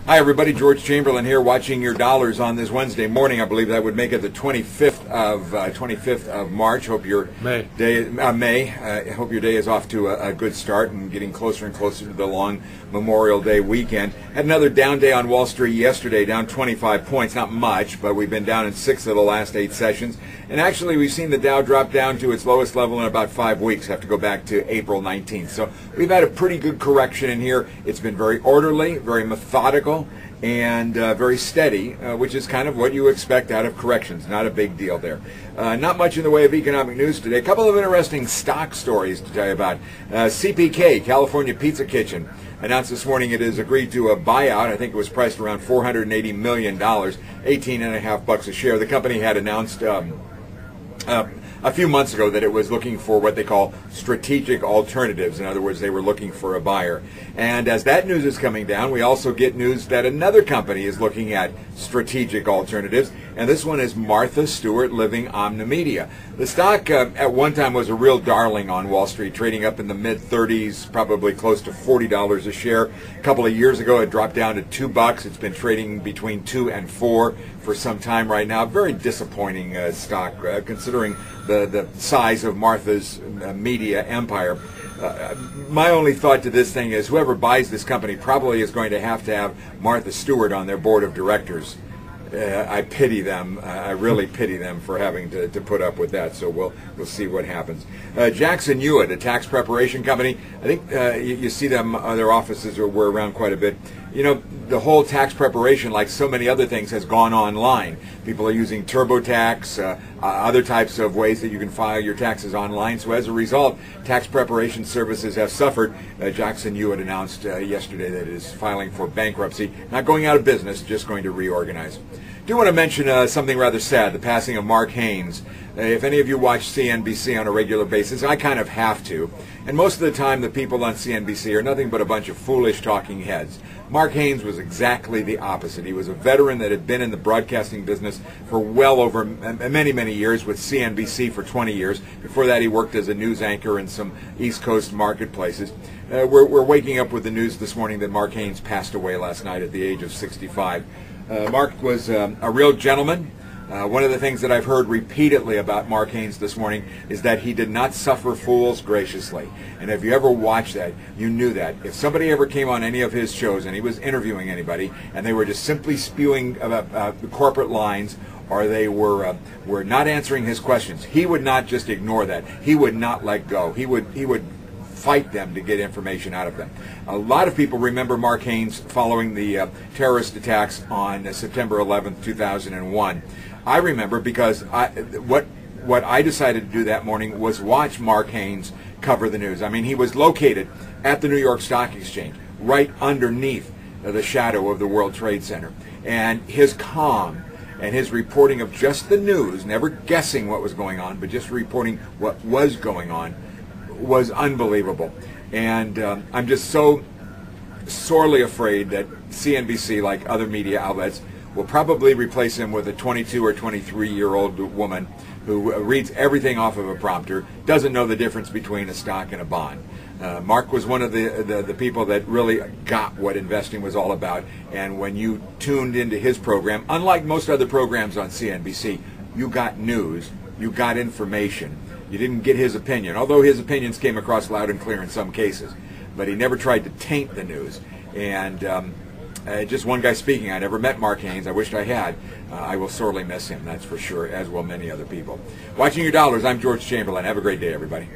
Hi everybody, George Chamberlin here, watching your dollars on this Wednesday morning. I believe that would make it the 25th of March. Hope your hope your day is off to a good start and getting closer and closer to the long Memorial Day weekend. Had another down day on Wall Street yesterday, down 25 points, not much, but we've been down in 6 of the last 8 sessions. And actually, we've seen the Dow drop down to its lowest level in about 5 weeks. Have to go back to April 19th. So we've had a pretty good correction in here. It's been very orderly, very methodical, and very steady, which is kind of what you expect out of corrections. Not a big deal there. Not much in the way of economic news today. A couple of interesting stock stories to tell you about. CPK, California Pizza Kitchen, announced this morning it has agreed to a buyout. I think it was priced around $480 million, $18.50 a share. The company had announced a few months ago that it was looking for what they call strategic alternatives. In other words, they were looking for a buyer. And as that news is coming down, we also get news that another company is looking at strategic alternatives, and this one is Martha Stewart Living Omnimedia. The stock at one time was a real darling on Wall Street, trading up in the mid-30s, probably close to $40 a share. A couple of years ago, it dropped down to $2. It's been trading between 2 and 4 for some time right now. Very disappointing stock, considering the size of Martha's media empire. My only thought to this thing is whoever buys this company probably is going to have Martha Stewart on their board of directors. I pity them. I really pity them for having to put up with that. So we'll see what happens. Jackson Hewitt, a tax preparation company. I think you see them. Their offices were around quite a bit. You know, the whole tax preparation, like so many other things, has gone online. People are using TurboTax, other types of ways that you can file your taxes online. So as a result, tax preparation services have suffered. Jackson Hewitt announced yesterday that it is filing for bankruptcy, not going out of business, just going to reorganize. I do want to mention something rather sad, the passing of Mark Haynes. If any of you watch CNBC on a regular basis, I kind of have to. And most of the time, the people on CNBC are nothing but a bunch of foolish talking heads. Mark Haynes was exactly the opposite. He was a veteran that had been in the broadcasting business for well over many, many years, with CNBC for 20 years. Before that, he worked as a news anchor in some East Coast marketplaces. We're waking up with the news this morning that Mark Haynes passed away last night at the age of 65. Mark was a real gentleman. One of the things that I've heard repeatedly about Mark Haynes this morning is that he did not suffer fools graciously. And if you ever watched that, you knew that. If somebody ever came on any of his shows and he was interviewing anybody and they were just simply spewing the corporate lines, or they were not answering his questions, he would not just ignore that. He would not let go. He would fight them to get information out of them. A lot of people remember Mark Haynes following the terrorist attacks on September 11th, 2001. I remember because what I decided to do that morning was watch Mark Haynes cover the news. I mean, he was located at the New York Stock Exchange, right underneath the shadow of the World Trade Center. And his calm and his reporting of just the news, never guessing what was going on, but just reporting what was going on, was unbelievable. And I'm just so sorely afraid that CNBC, like other media outlets, will probably replace him with a 22 or 23-year-old woman who reads everything off of a prompter, doesn't know the difference between a stock and a bond. Mark was one of the people that really got what investing was all about, and when you tuned into his program, unlike most other programs on CNBC, you got news, you got information. You didn't get his opinion, although his opinions came across loud and clear in some cases. But he never tried to taint the news. And just one guy speaking, I never met Mark Haynes. I wished I had. I will sorely miss him, that's for sure, as will many other people. Watching your dollars, I'm George Chamberlain. Have a great day, everybody.